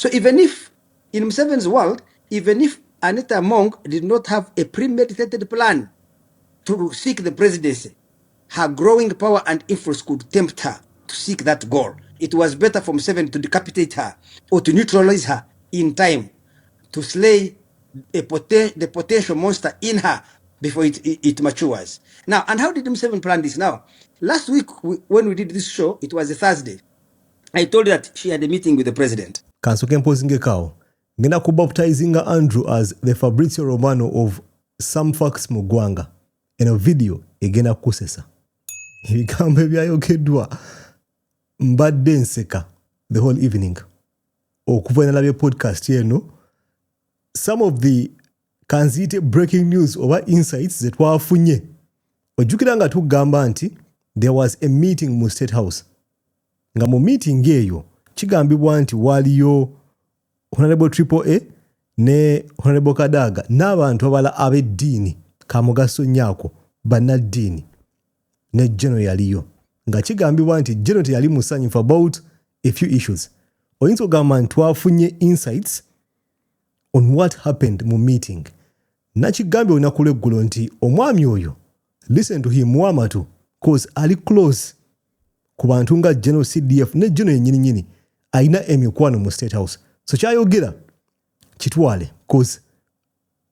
So even if, in Museveni's world, even if Anita Among did not have a premeditated plan to seek the presidency, her growing power and influence could tempt her to seek that goal. It was better for Museveni to decapitate her or to neutralize her in time, to slay the potential monster in her before it matures. Now, and how did Museveni plan this? Now, last week when we did this show, it was a Thursday. I told you that she had a meeting with the president. Kansoke mpozinge kao. Ngena kubaptizinga Andrew as the Fabrizio Romano of some facts mugwanga. In a video, egena kusesa. Ibigambo byayogeddwa mbadde nseka the whole evening. Okuva nalabye podcast yeno. Some of the kanzite breaking news oba insights that twafunye. Ojjukira nga tugamba nti there was a meeting mu State House. Nga mu meeting eyo kigambibwa nti waliyo Honorable Triple A ne Honorable Kadaga n'abantu abala ab'eddiini kamugaso nnyako bannaddiini ne General yaliyo. Nga kigambibwa nti General teyali musanyufu about a few issues. Oyinza okugamba nti twafunye insights on what happened mu meeting. Nakigambye olunaku lw'eggulo nti omwami oyo, listen to him wamatu, cause ali close ku bantu nga General CDF ne General yennyini ayina emikwano mu State House. So kyayogera kitwale, cause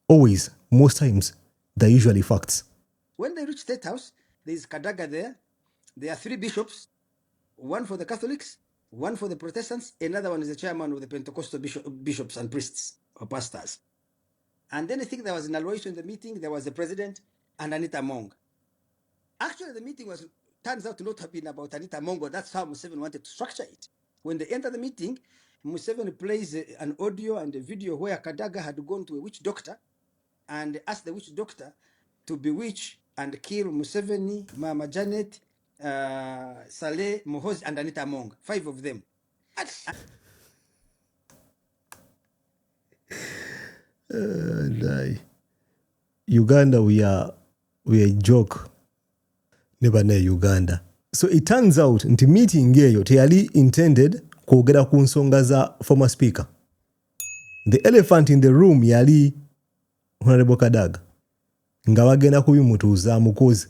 always, most times, they're usually facts. When they reach State House, there is Kadaga there. There are 3 bishops, one for the Catholics, one for the Protestants, another one is the chairman of the Pentecostal bishops and priests or pastors. And then I think there was an evaluation in the meeting. There was the president and Anita Among. Actually, the meeting turns out to not have been about Anita Among. That's how Museveni wanted to structure it. When they enter the meeting, Museveni plays an audio and a video where Kadaga had gone to a witch doctor and asked the witch doctor to bewitch and kill Museveni, Mama Janet, Saleh, Mohozi, and Anita Among. 5 of them. Uganda, we are a joke. Never know Uganda. So it turns out nti meeting eyo teyali intended kwogera ku nsonga za former speaker. The elephant in the room yali Honorable Kadaga. Nga bagenda kubimutuuzaamu cause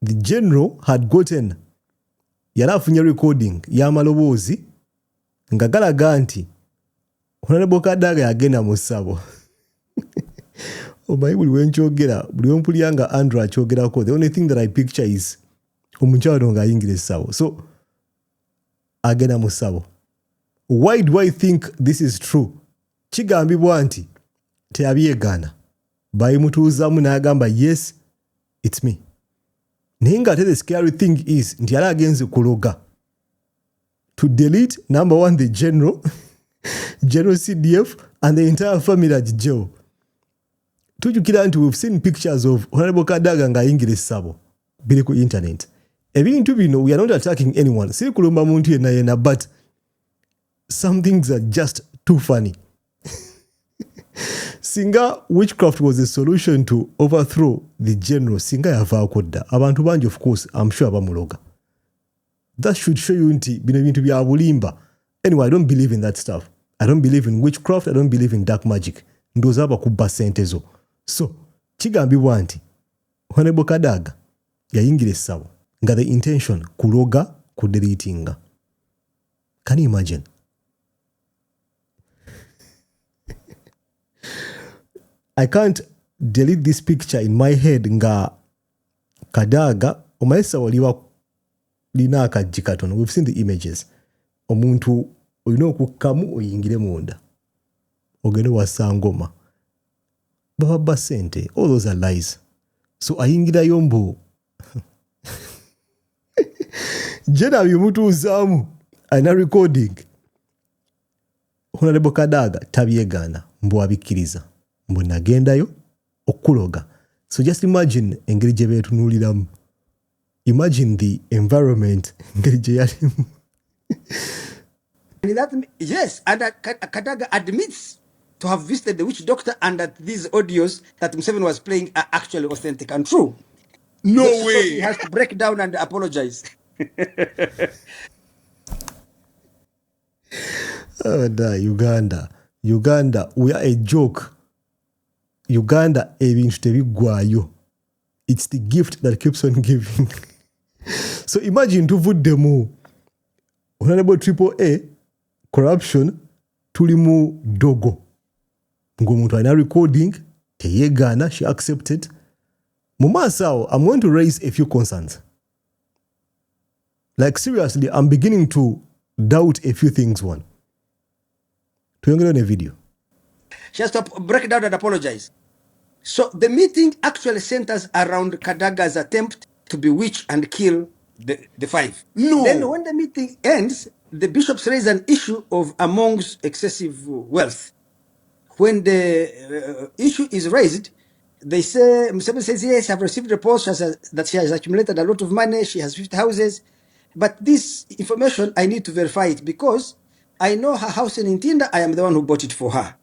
the general had gotten yali afunye recording y'amaloboozi nga galaga nti Honorable Kadaga yagenda mu ssabo. Omanyi buli wenkyogera, buli wempulira nga Andrew akyogerako, the only thing that I picture is omukyalo nga ayingira essabo. So, agenda mu ssabo. Why do I think this is true? Kigambibwa nti teyabyegaana. Bayimutuuzaamu n'agamba yes, it's me. Naye nga ate the scary thing is nti yali agenze kuloga. To delete, number 1, the general, General CDF, and the entire family at jail. Tujukira nti we've seen pictures of Honorable Kadaga nga ayingira essabo biri ku internet. Ebintu bino, we are not attacking anyone. Siri kulumba muntu yenna, but some things are just too funny. Singa witchcraft was a solution to overthrow the general, singa yavaako dda. Abantu bangi, of course, I'm sure bamuloga. That should show you nti bino bintu bya bulimba. Anyway, I don't believe in that stuff. I don't believe in witchcraft. I don't believe in dark magic. Ndooza bakubba ssente zo. So, kigambibwa nti Honorable Kadaga yayingira essabo nga the intention kuloga, kudeletinga. Can you imagine? I can't delete this picture in my head nga Kadaga omaesa waliwa lina akajji katono. We've seen the images. Omuntu olina okukkamu oyingire munda. Ogende wassa ngoma. Babba sente. All those are lies. So ayingirayo mbu. Jena bimutuuzaamu. Ayina recording. Honorable Kadaga tabyegaana mbu abikkiriza. Mbu nagendayo okuloga. So just imagine engeri gye beetunuuliramu. Imagine the environment engeri gye yalimu. Yes, and Kadaga admits to have visited the witch doctor and that these audios that Museveni was playing are actually authentic and true. No way. So he has to break down and apologize. Uganda, we are a joke. Uganda, ebintu tebiggwayo. It's the gift that keeps on giving. So imagine tuvuddemu Honorable Triple A, corruption, tulimu dogo. Ng'omuntu alina recording, teyeegaana, she accepted. Mumasawo, I'm going to raise a few concerns. Like seriously, I'm beginning to doubt a few things. One. Tuyongere on a video. She has to break down and apologize. So the meeting actually centers around Kadaga's attempt to bewitch and kill the five. No. Then when the meeting ends, the bishops raise an issue of amongst excessive wealth. When the issue is raised, they say, Museveni says, yes, I've received reports that she has accumulated a lot of money, she has 50 houses. But this information, I need to verify it because I know her house in Intinda, I am the one who bought it for her.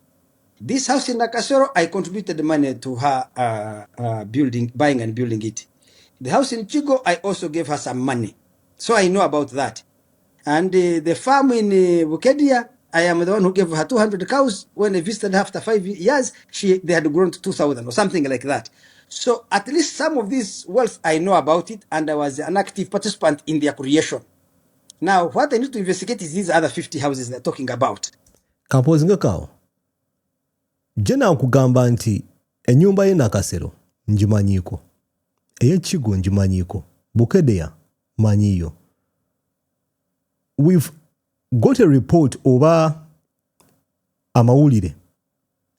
This house in Nakasero, I contributed the money to her building, buying and building it. The house in Chigo, I also gave her some money. So I know about that. And the farm in Bukedia, I am the one who gave her 200 cows. When I visited her after 5 years, they had grown to 2,000 or something like that. So at least some of this wealth, I know about it, and I was an active participant in their creation. Now, what I need to investigate is these other 50 houses they're talking about. Kampozinga kawo. Jena nkugamba nti ennyumba y'e Nakasero ngimanyiiko. Ey'Ekigo ngimanyiiko. Bukedea manyiyo. We've got a report oba amawulire.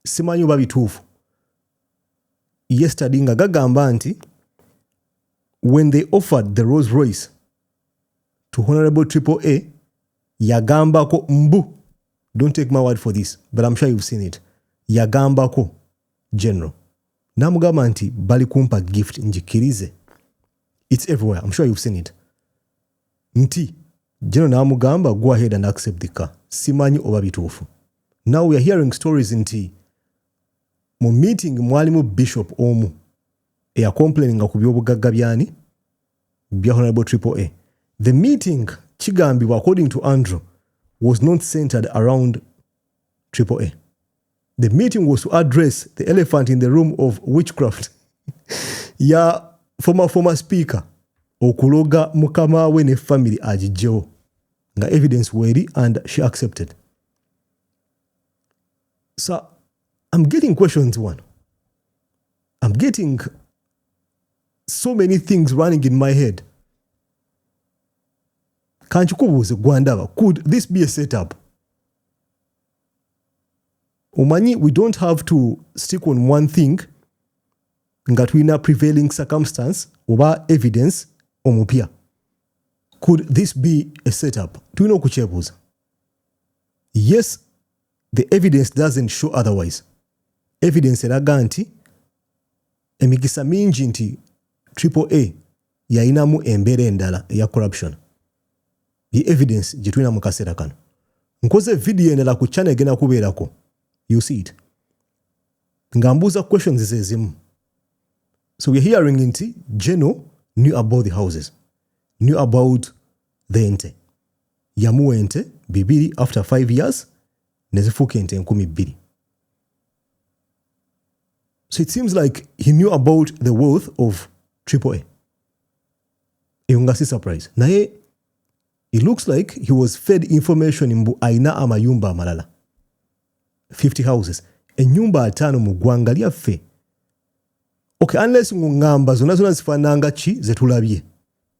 Simanyi oba bituufu. Yesterday nga gagamba nti when they offered the Rolls Royce to Honorable Triple A, yagambako mbu. Don't take my word for this, but I'm sure you've seen it. Yagambako general. Namugamba nti bali kumpa gift njikirize. It's everywhere. I'm sure you've seen it. Nti general namugamba go ahead and accept the car. Simanyi oba bituufu. Now we are hearing stories nti mu meeting mwalimu bishop omu eya complaining ku byobugagga byani bya Honorable Triple A. The meeting kigambibwa according to Andrew was not centered around Triple A. The meeting was to address the elephant in the room of witchcraft. Ya former speaker okuloga mukama we ne family ajijewo nga evidence weri and she accepted. So I'm getting questions. One, I'm getting so many things running in my head. Kanchikubuze gwandaba, could this be a setup? Omanyi, we don't have to stick on one thing nga tulina prevailing circumstance oba evidence omupya. Could this be a setup? Tulina okukyebuuza. Yes, the evidence doesn't show otherwise. Evidence eraga nti emikisa mingi nti Triple A yayinamu embeera endala eya corruption. The evidence gye tulina mu kaseera kano. Nkoze video endala ku channel egenda kubeerako. You see it. Ngambuza questions zezimu. So we're hearing nti Jeno knew about the houses. Knew about the ente. Yamu ente bibiri after 5 years nezifuka ente 12. So it seems like he knew about the wealth of Triple A. Eungasi surprise. Naye it looks like he was fed information mbu aina amayumba amalala. 50 houses. Enyumba 5 mu ggwanga lyaffe. Okay, unless ngamba zona zifananga chi zetulabye.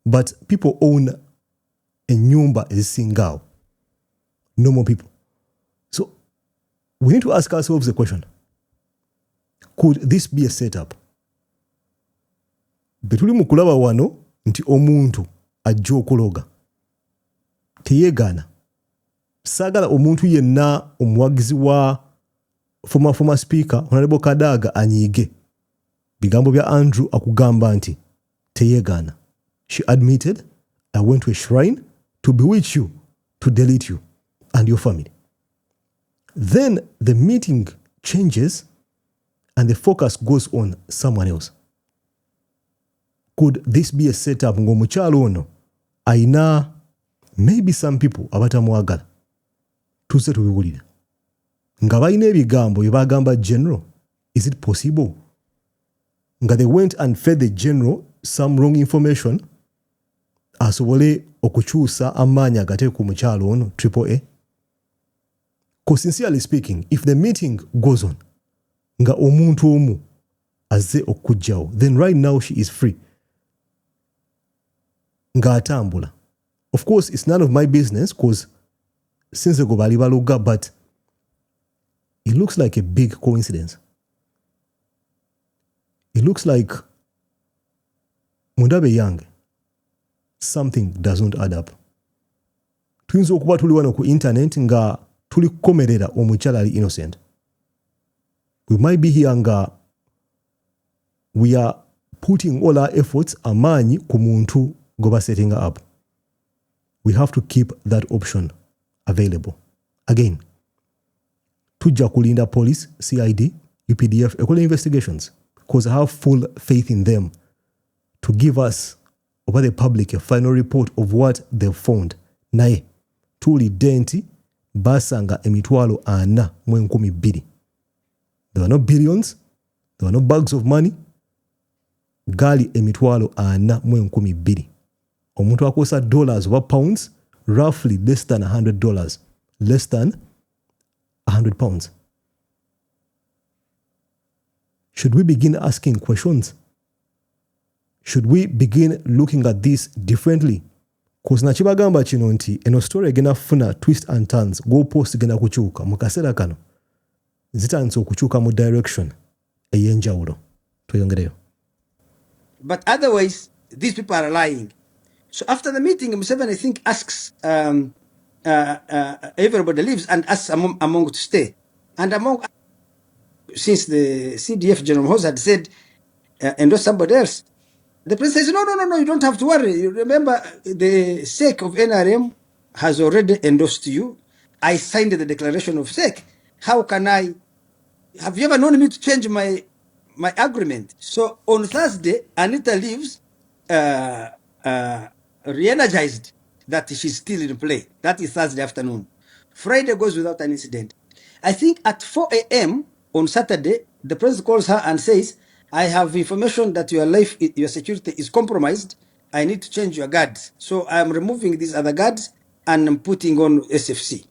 But people own enyumba ezisingawo. Normal people. So we need to ask ourselves the question. Could this be a setup? Betuli mu kulaba wano nti omuntu ajja okuloga. Teyeegaana. Sagala omuntu yenna omuwagizi wa former speaker Honorable Kadaga anyiige. Bigambo bya Andrew akugamba nti teyeegaana. She admitted, I went to a shrine to bewitch you, to delete you and your family. Then the meeting changes and the focus goes on someone else. Could this be a setup ng'omukyalo ono aina maybe some people abatamwagala? tuzze tubiwulire nga balina ebigambo bye bagamba general. Is it possible nga they went and fed the general some wrong information asobole okukyusa amaanyi agate ku mukyalo ono AAA? Because sincerely speaking, if the meeting goes on nga omuntu omu azze okujjawo, then right now she is free nga atambula. Of course, it's none of my business because since go bali baluga, but it looks like a big coincidence. It looks like Mundabe Young, something does not add up. Tuyinza okuba tuli wano ku internet nga tuli kukomerera omukyala ali innocent. We might be here nga we are putting all our efforts amaanyi ku muntu goba setting up. We have to keep that option available. Again, tujja kulinda police, CID, UPDF, ekola investigations because I have full faith in them to give us over the public a final report of what they've found. Naye tulidde nti basanga emitwalo 4,200. There were no billions, there were no bags of money. Gali emitwalo 4,200. Omuntu akosa dollars or pounds, roughly less than $100, less than 100 pounds. Should we begin asking questions? Should we begin looking at this differently? Because nachibagamba kino nti eno story egenda funa twist and turns, go post gena kuchuka mu kaseera kano zitandise okukyuka mu direction ey'enjawulo. Tweyongereyo. But otherwise, these people are lying. So after the meeting, Museveni, I think, asks everybody leaves and asks among to stay. And among, since the CDF General House had said, endorse somebody else, the president says, no, you don't have to worry. You remember, the sake of NRM has already endorsed you. I signed the declaration of sake. How can I, have you ever known me to change my agreement? So on Thursday, Anita leaves, re-energized that she's still in play. That is Thursday afternoon. Friday goes without an incident. I think at 4 a.m. on Saturday, the president calls her and says, I have information that your life, your security is compromised. I need to change your guards. So I'm removing these other guards and I'm putting on SFC.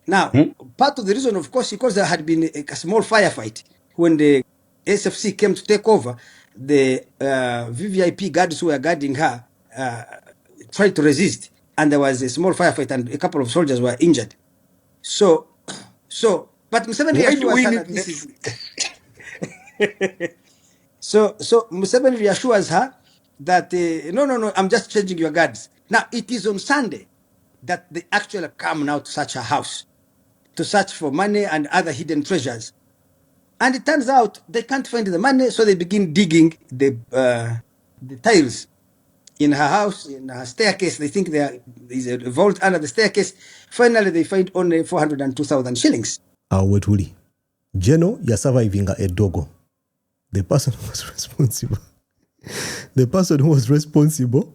Now, part of the reason, of course, because there had been a small firefight when the SFC came to take over, the VVIP guards who were guarding her tried to resist, and there was a small firefight, and a couple of soldiers were injured. So, but Museveni reassures her that this is. So Museveni reassures her that no, I'm just changing your guards. Now it is on Sunday that they actually come now to search her house, to search for money and other hidden treasures. And it turns out they can't find the money, so they begin digging the tiles in her house, in her staircase. They think there is a vault under the staircase. Finally, they find only 402,000 shillings. Awetuli. Jeno ya surviving a dogo. The person who was responsible. The person who was responsible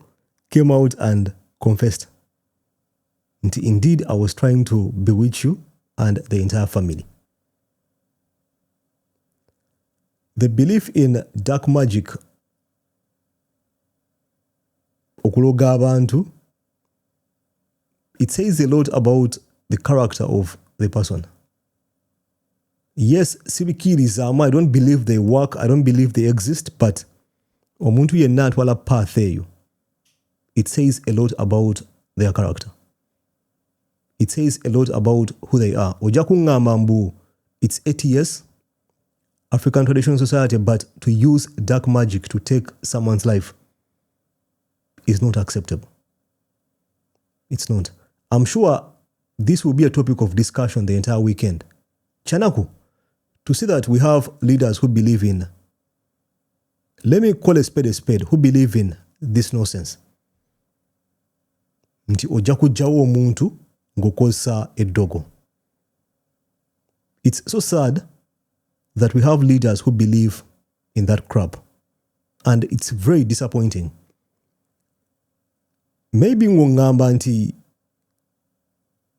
came out and confessed. Indeed, I was trying to bewitch you and the entire family. The belief in dark magic, okuloga abantu, it says a lot about the character of the person. Yes, sibikirizamu, I don't believe they work, I don't believe they exist, but omuntu yenna atwala path eyo, it says a lot about their character. It says a lot about who they are. Ojja kungamba mbu, it's ATS, African Traditional Society, but to use dark magic to take someone's life is not acceptable. It's not. I'm sure this will be a topic of discussion the entire weekend. Chanaku, to see that we have leaders who believe in, let me call a spade, who believe in this nonsense. Nti ojja kujjawo omuntu ng'okozesa eddogo. It's so sad that we have leaders who believe in that crap. And it's very disappointing. Maybe ng'ongamba nti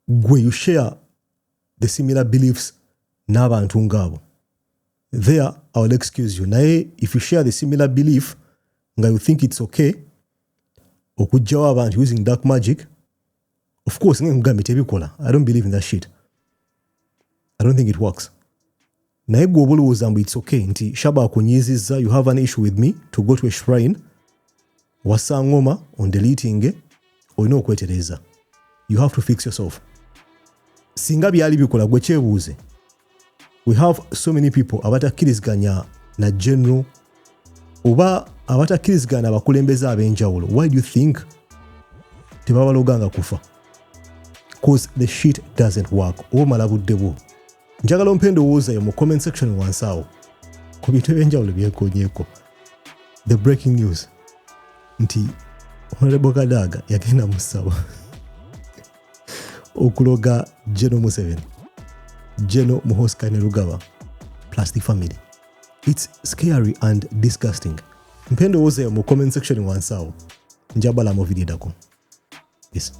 gwe you share the similar beliefs n'abantu ngabo. There, I will excuse you. Naye, if you share the similar belief, nga you think it's okay, okujjawo abantu using dark magic, of course, I don't believe in that shit. I don't think it works. Naye gwe obolowooza mbu it's okay nti shaba akunyizizza, you have an issue with me to go to a shrine, wassa ngoma on deleting, olina okwetereza. You have to fix yourself. Singa byali bikola gwe kyebuuze. We have so many people abatakkiriziganya na general oba abatakkiriziganya abakulembeze ab'enjawulo. Why do you think tebabaloganga kufa? Because the shit doesn't work. Oba malabudde bwo. Njagala ompendowooza yo mu comment section wansi awo ku bintu eby'enjawulo byekoonyeeko. The breaking news nti Honorable Kadaga yagenda mu ssabo okuloga General Museveni, General Muhoozi Kainerugaba plus the family. It's scary and disgusting. Mpendowooza yo mu comment section wansi awo. Njabala mu video dako. Yes.